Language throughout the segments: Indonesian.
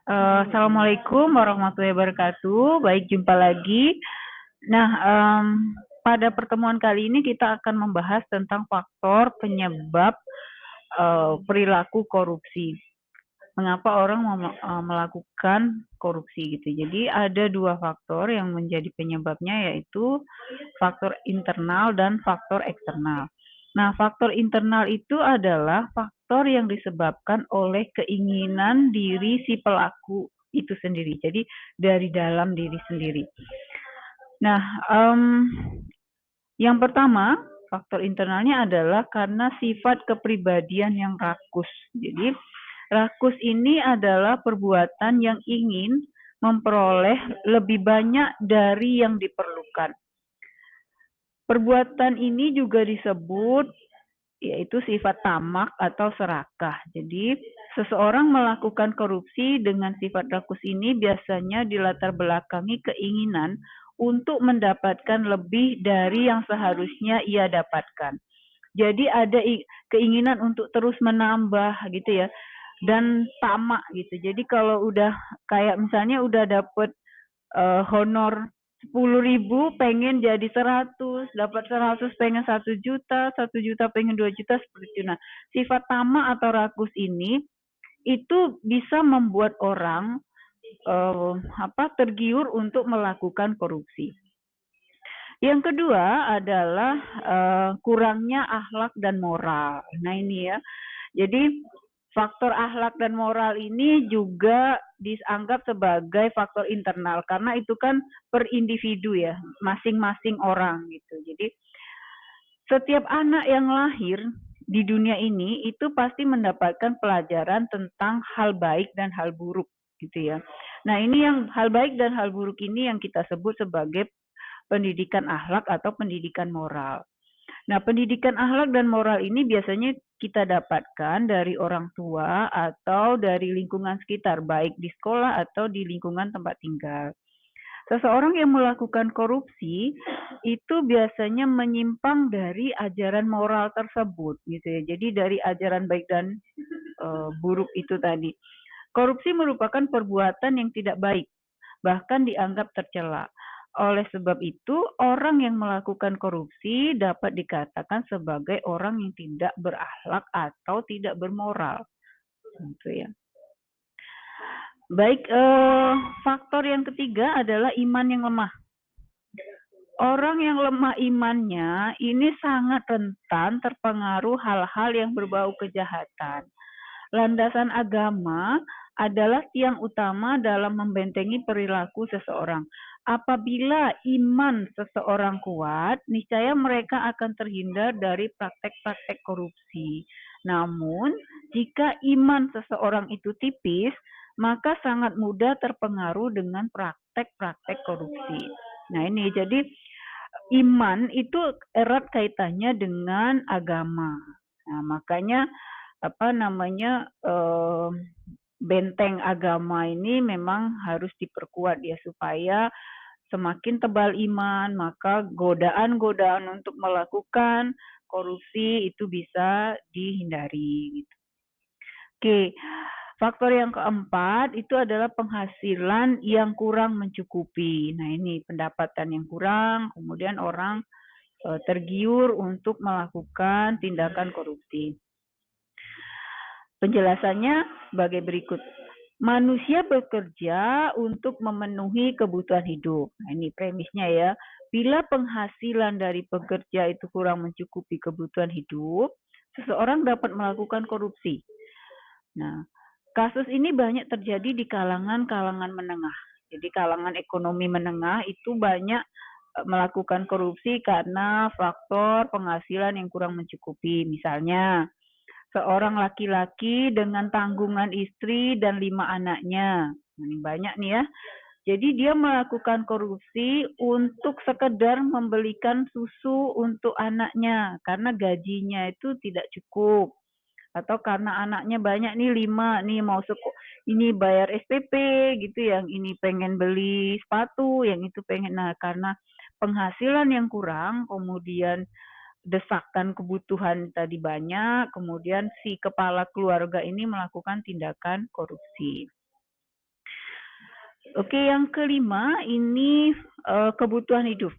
Assalamualaikum warahmatullahi wabarakatuh. Baik, jumpa lagi. Nah, pada pertemuan kali ini kita akan membahas tentang faktor penyebab perilaku korupsi. Mengapa orang melakukan korupsi gitu. Jadi ada dua faktor yang menjadi penyebabnya, yaitu faktor internal dan faktor eksternal. Nah, faktor internal itu adalah faktor yang disebabkan oleh keinginan diri si pelaku itu sendiri. Jadi dari dalam diri sendiri. Nah, yang pertama, faktor internalnya adalah karena sifat kepribadian yang rakus. Jadi, rakus ini adalah perbuatan yang ingin memperoleh lebih banyak dari yang diperlukan. Perbuatan ini juga disebut yaitu sifat tamak atau serakah. Jadi, seseorang melakukan korupsi dengan sifat rakus ini biasanya dilatar belakangi keinginan untuk mendapatkan lebih dari yang seharusnya ia dapatkan. Jadi ada keinginan untuk terus menambah gitu ya, dan tamak gitu. Jadi kalau udah kayak misalnya udah dapet honor 10.000 pengen jadi 100, dapat 100 pengen 1 juta, 1 juta pengen 2 juta, seperti itu. Nah, sifat tamak atau rakus ini itu bisa membuat orang tergiur untuk melakukan korupsi. Yang kedua adalah kurangnya akhlak dan moral. Nah ini ya, jadi faktor akhlak dan moral ini juga dianggap sebagai faktor internal karena itu kan per individu ya, masing-masing orang gitu. Jadi setiap anak yang lahir di dunia ini itu pasti mendapatkan pelajaran tentang hal baik dan hal buruk gitu ya. Nah ini yang hal baik dan hal buruk ini yang kita sebut sebagai pendidikan akhlak atau pendidikan moral. Nah, pendidikan akhlak dan moral ini biasanya kita dapatkan dari orang tua atau dari lingkungan sekitar, baik di sekolah atau di lingkungan tempat tinggal. Seseorang yang melakukan korupsi itu biasanya menyimpang dari ajaran moral tersebut, gitu ya. Jadi dari ajaran baik dan buruk itu tadi. Korupsi merupakan perbuatan yang tidak baik, bahkan dianggap tercela. Oleh sebab itu, orang yang melakukan korupsi dapat dikatakan sebagai orang yang tidak berakhlak atau tidak bermoral. Gitu ya. Baik, faktor yang ketiga adalah iman yang lemah. Orang yang lemah imannya ini sangat rentan terpengaruh hal-hal yang berbau kejahatan. Landasan agama adalah tiang utama dalam membentengi perilaku seseorang. Apabila iman seseorang kuat, niscaya mereka akan terhindar dari praktek-praktek korupsi. Namun, jika iman seseorang itu tipis, maka sangat mudah terpengaruh dengan praktek-praktek korupsi. Nah ini, jadi iman itu erat kaitannya dengan agama. Nah makanya benteng agama ini memang harus diperkuat ya supaya semakin tebal iman, maka godaan-godaan untuk melakukan korupsi itu bisa dihindari. Gitu. Oke, faktor yang keempat itu adalah penghasilan yang kurang mencukupi. Nah ini pendapatan yang kurang, kemudian orang tergiur untuk melakukan tindakan korupsi. Penjelasannya sebagai berikut. Manusia bekerja untuk memenuhi kebutuhan hidup. Nah, ini premisnya ya. Bila penghasilan dari pekerja itu kurang mencukupi kebutuhan hidup, seseorang dapat melakukan korupsi. Nah, kasus ini banyak terjadi di kalangan-kalangan menengah. Jadi kalangan ekonomi menengah itu banyak melakukan korupsi karena faktor penghasilan yang kurang mencukupi. Misalnya, seorang laki-laki dengan tanggungan istri dan 5 anaknya. Ini banyak nih ya. Jadi dia melakukan korupsi untuk sekedar membelikan susu untuk anaknya karena gajinya itu tidak cukup. Atau karena anaknya banyak nih 5 nih mau ini bayar SPP gitu, yang ini pengen beli sepatu, yang itu pengen. Nah, karena penghasilan yang kurang, kemudian desakan kebutuhan tadi banyak, kemudian si kepala keluarga ini melakukan tindakan korupsi. Oke, yang kelima ini kebutuhan hidup.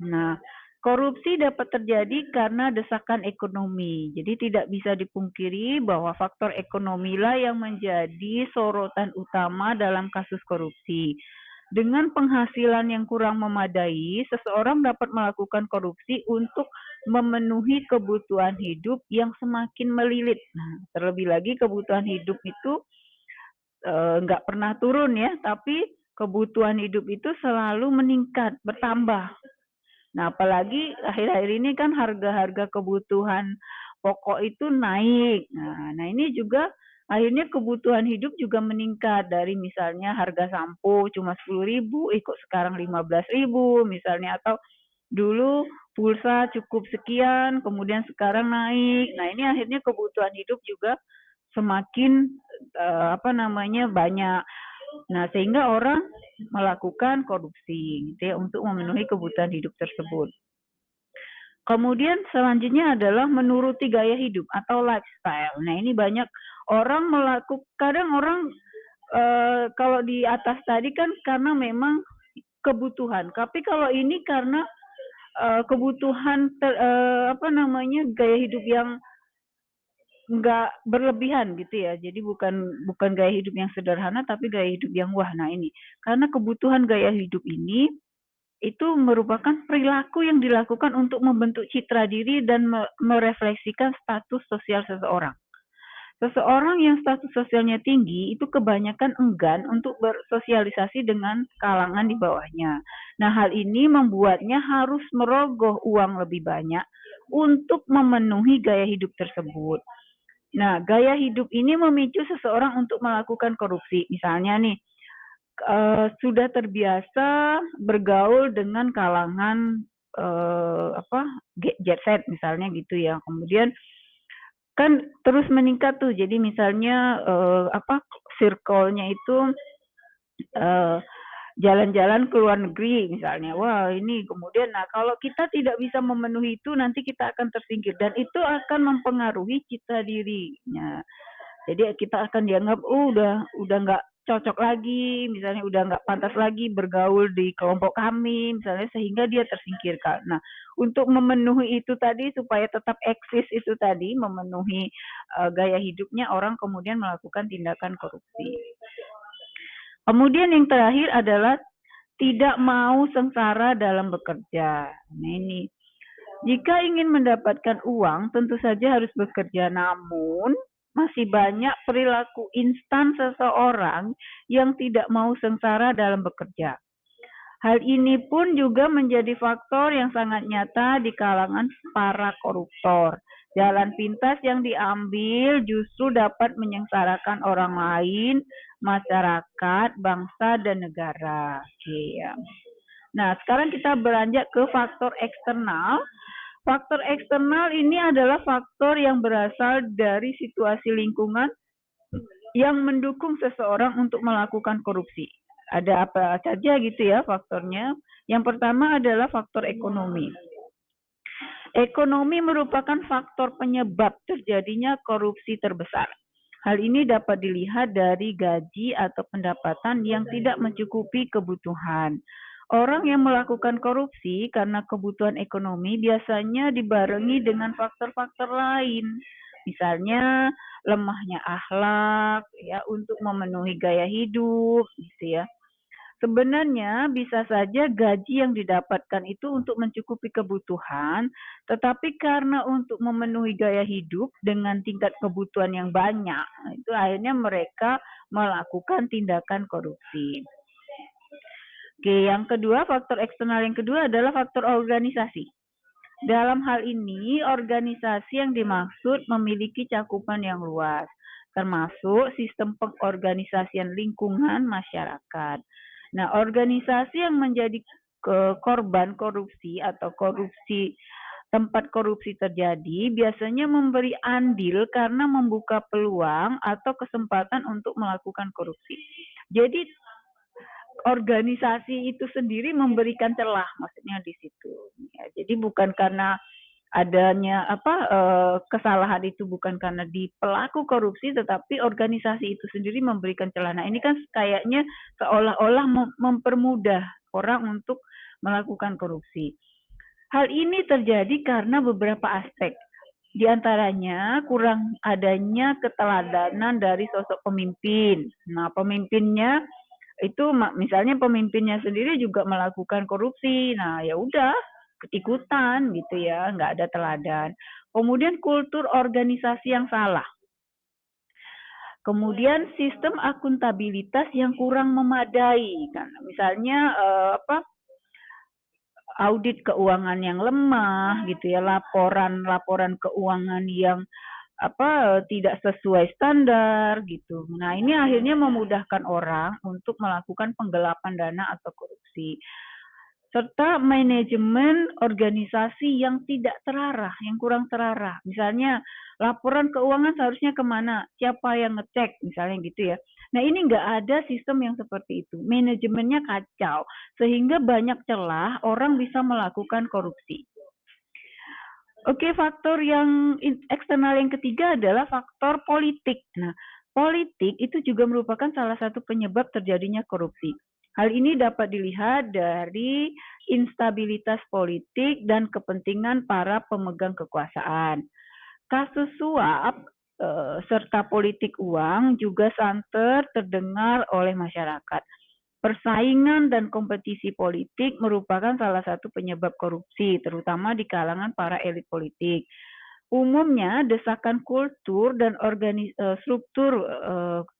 Nah, korupsi dapat terjadi karena desakan ekonomi. Jadi tidak bisa dipungkiri bahwa faktor ekonomilah yang menjadi sorotan utama dalam kasus korupsi. Dengan penghasilan yang kurang memadai, seseorang dapat melakukan korupsi untuk memenuhi kebutuhan hidup yang semakin melilit. Nah, terlebih lagi kebutuhan hidup itu nggak pernah turun ya, tapi kebutuhan hidup itu selalu meningkat, bertambah. Nah, apalagi akhir-akhir ini kan harga-harga kebutuhan pokok itu naik. Nah, ini juga akhirnya kebutuhan hidup juga meningkat dari misalnya harga sampo cuma 10.000, kok sekarang 15.000 misalnya, atau dulu pulsa cukup sekian, kemudian sekarang naik. Nah, ini akhirnya kebutuhan hidup juga semakin banyak. Nah, sehingga orang melakukan korupsi gitu ya untuk memenuhi kebutuhan hidup tersebut. Kemudian selanjutnya adalah menuruti gaya hidup atau lifestyle. Nah, ini banyak orang melakukan, kadang orang kalau di atas tadi kan karena memang kebutuhan, tapi kalau ini karena kebutuhan gaya hidup yang nggak berlebihan gitu ya. Jadi bukan bukan gaya hidup yang sederhana, tapi gaya hidup yang wah. Nah ini, karena kebutuhan gaya hidup ini itu merupakan perilaku yang dilakukan untuk membentuk citra diri dan merefleksikan status sosial seseorang. Seseorang yang status sosialnya tinggi itu kebanyakan enggan untuk bersosialisasi dengan kalangan di bawahnya. Nah, hal ini membuatnya harus merogoh uang lebih banyak untuk memenuhi gaya hidup tersebut. Nah, gaya hidup ini memicu seseorang untuk melakukan korupsi. Misalnya nih, sudah terbiasa bergaul dengan kalangan jet set misalnya gitu ya. Kemudian kan terus meningkat tuh. Jadi misalnya circle-nya itu jalan-jalan ke luar negeri misalnya. Wah, ini kemudian nah kalau kita tidak bisa memenuhi itu nanti kita akan tersingkir dan itu akan mempengaruhi citra dirinya. Jadi kita akan dianggap udah nggak cocok lagi, misalnya udah nggak pantas lagi bergaul di kelompok kami, misalnya sehingga dia tersingkirkan. Nah, untuk memenuhi itu tadi supaya tetap eksis itu tadi, memenuhi gaya hidupnya orang kemudian melakukan tindakan korupsi. Kemudian yang terakhir adalah tidak mau sengsara dalam bekerja. Nah ini, jika ingin mendapatkan uang, tentu saja harus bekerja. Namun, masih banyak perilaku instan seseorang yang tidak mau sengsara dalam bekerja. Hal ini pun juga menjadi faktor yang sangat nyata di kalangan para koruptor. Jalan pintas yang diambil justru dapat menyengsarakan orang lain, masyarakat, bangsa, dan negara. Oke, ya. Nah, sekarang kita beranjak ke faktor eksternal. Faktor eksternal ini adalah faktor yang berasal dari situasi lingkungan yang mendukung seseorang untuk melakukan korupsi. Ada apa saja gitu ya faktornya. Yang pertama adalah faktor ekonomi. Ekonomi merupakan faktor penyebab terjadinya korupsi terbesar. Hal ini dapat dilihat dari gaji atau pendapatan yang tidak mencukupi kebutuhan. Orang yang melakukan korupsi karena kebutuhan ekonomi biasanya dibarengi dengan faktor-faktor lain. Misalnya lemahnya akhlak ya untuk memenuhi gaya hidup gitu ya. Sebenarnya bisa saja gaji yang didapatkan itu untuk mencukupi kebutuhan, tetapi karena untuk memenuhi gaya hidup dengan tingkat kebutuhan yang banyak, itu akhirnya mereka melakukan tindakan korupsi. Oke, yang kedua, faktor eksternal yang kedua adalah faktor organisasi. Dalam hal ini, organisasi yang dimaksud memiliki cakupan yang luas, termasuk sistem pengorganisasian lingkungan masyarakat. Nah, organisasi yang menjadi korban korupsi atau tempat korupsi terjadi biasanya memberi andil karena membuka peluang atau kesempatan untuk melakukan korupsi. Jadi organisasi itu sendiri memberikan celah, maksudnya di situ. Ya, jadi bukan karena adanya kesalahan itu bukan karena di pelaku korupsi, tetapi organisasi itu sendiri memberikan celah. Nah, ini kan kayaknya seolah-olah mempermudah orang untuk melakukan korupsi. Hal ini terjadi karena beberapa aspek. Di antaranya kurang adanya keteladanan dari sosok pemimpin. Nah, pemimpinnya itu misalnya pemimpinnya sendiri juga melakukan korupsi. Nah, ya udah ikutan gitu ya, nggak ada teladan. Kemudian kultur organisasi yang salah. Kemudian sistem akuntabilitas yang kurang memadai. Kan misalnya audit keuangan yang lemah gitu ya, laporan keuangan yang tidak sesuai standar gitu. Nah, ini akhirnya memudahkan orang untuk melakukan penggelapan dana atau korupsi. Serta manajemen organisasi yang tidak terarah, yang kurang terarah. Misalnya laporan keuangan seharusnya kemana, siapa yang ngecek, misalnya gitu ya. Nah, ini nggak ada sistem yang seperti itu. Manajemennya kacau, sehingga banyak celah orang bisa melakukan korupsi. Oke, faktor yang eksternal yang ketiga adalah faktor politik. Nah, politik itu juga merupakan salah satu penyebab terjadinya korupsi. Hal ini dapat dilihat dari instabilitas politik dan kepentingan para pemegang kekuasaan. Kasus suap serta politik uang juga santer terdengar oleh masyarakat. Persaingan dan kompetisi politik merupakan salah satu penyebab korupsi, terutama di kalangan para elit politik. Umumnya, desakan kultur dan struktur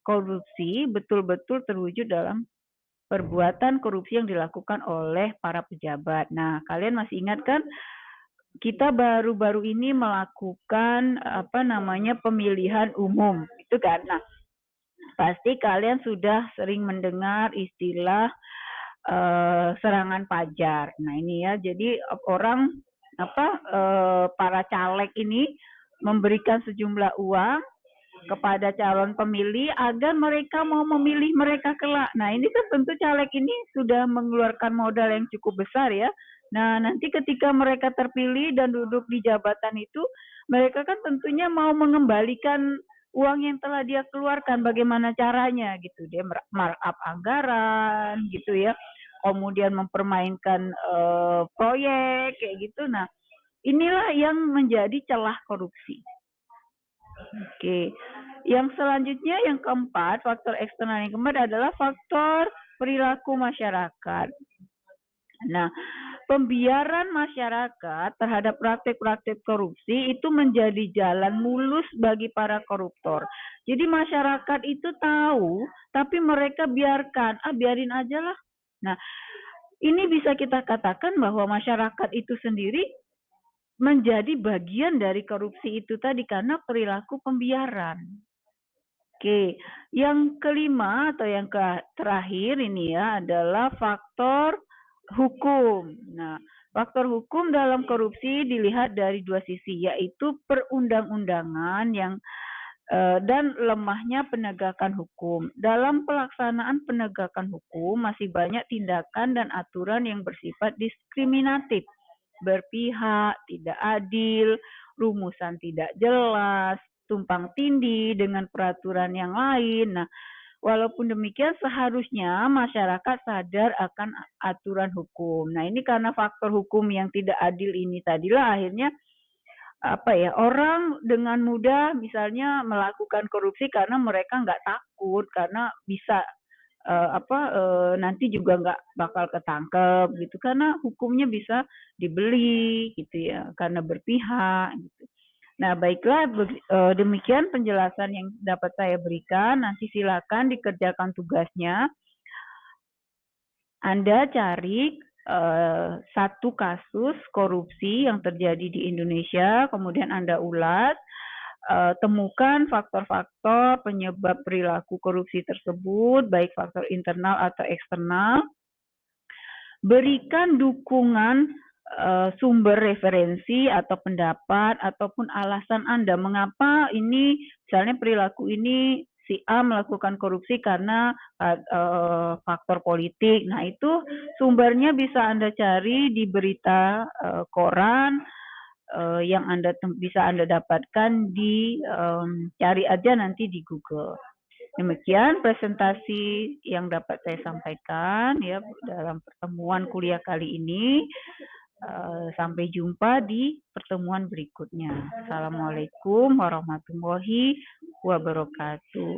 korupsi betul-betul terwujud dalam perbuatan korupsi yang dilakukan oleh para pejabat. Nah, kalian masih ingat kan? Kita baru-baru ini melakukan pemilihan umum, itu kan? Nah, pasti kalian sudah sering mendengar istilah serangan pajar. Nah, ini ya, jadi orang para caleg ini memberikan sejumlah uang kepada calon pemilih agar mereka mau memilih mereka kelak. Nah, ini kan tentu caleg ini sudah mengeluarkan modal yang cukup besar ya. Nah, nanti ketika mereka terpilih dan duduk di jabatan itu, mereka kan tentunya mau mengembalikan uang yang telah dia keluarkan. Bagaimana caranya gitu? Dia markup anggaran gitu ya. Kemudian mempermainkan proyek kayak gitu. Nah, inilah yang menjadi celah korupsi. Oke. Yang selanjutnya yang keempat, faktor eksternal yang keempat adalah faktor perilaku masyarakat. Nah, pembiaran masyarakat terhadap praktik-praktik korupsi itu menjadi jalan mulus bagi para koruptor. Jadi masyarakat itu tahu, tapi mereka biarin aja lah. Nah, ini bisa kita katakan bahwa masyarakat itu sendiri menjadi bagian dari korupsi itu tadi karena perilaku pembiaran. Oke, yang kelima atau yang terakhir ini ya adalah faktor hukum. Nah, faktor hukum dalam korupsi dilihat dari dua sisi, yaitu perundang-undangan yang dan lemahnya penegakan hukum. Dalam pelaksanaan penegakan hukum masih banyak tindakan dan aturan yang bersifat diskriminatif, berpihak, tidak adil, rumusan tidak jelas, tumpang tindih dengan peraturan yang lain. Nah, walaupun demikian seharusnya masyarakat sadar akan aturan hukum. Nah, ini karena faktor hukum yang tidak adil ini tadilah akhirnya orang dengan mudah misalnya melakukan korupsi karena mereka nggak takut karena bisa nanti juga nggak bakal ketangkep gitu karena hukumnya bisa dibeli gitu ya karena berpihak gitu. Nah, baiklah demikian penjelasan yang dapat saya berikan. Nanti silakan dikerjakan tugasnya. Anda cari satu kasus korupsi yang terjadi di Indonesia, kemudian Anda ulas, temukan faktor-faktor penyebab perilaku korupsi tersebut, baik faktor internal atau eksternal. Berikan dukungan sumber referensi atau pendapat ataupun alasan Anda mengapa ini misalnya perilaku ini si A melakukan korupsi karena faktor politik. Nah, itu sumbernya bisa Anda cari di berita koran yang bisa Anda dapatkan di cari aja nanti di Google. Demikian presentasi yang dapat saya sampaikan ya dalam pertemuan kuliah kali ini. Sampai jumpa di pertemuan berikutnya. Assalamualaikum warahmatullahi wabarakatuh.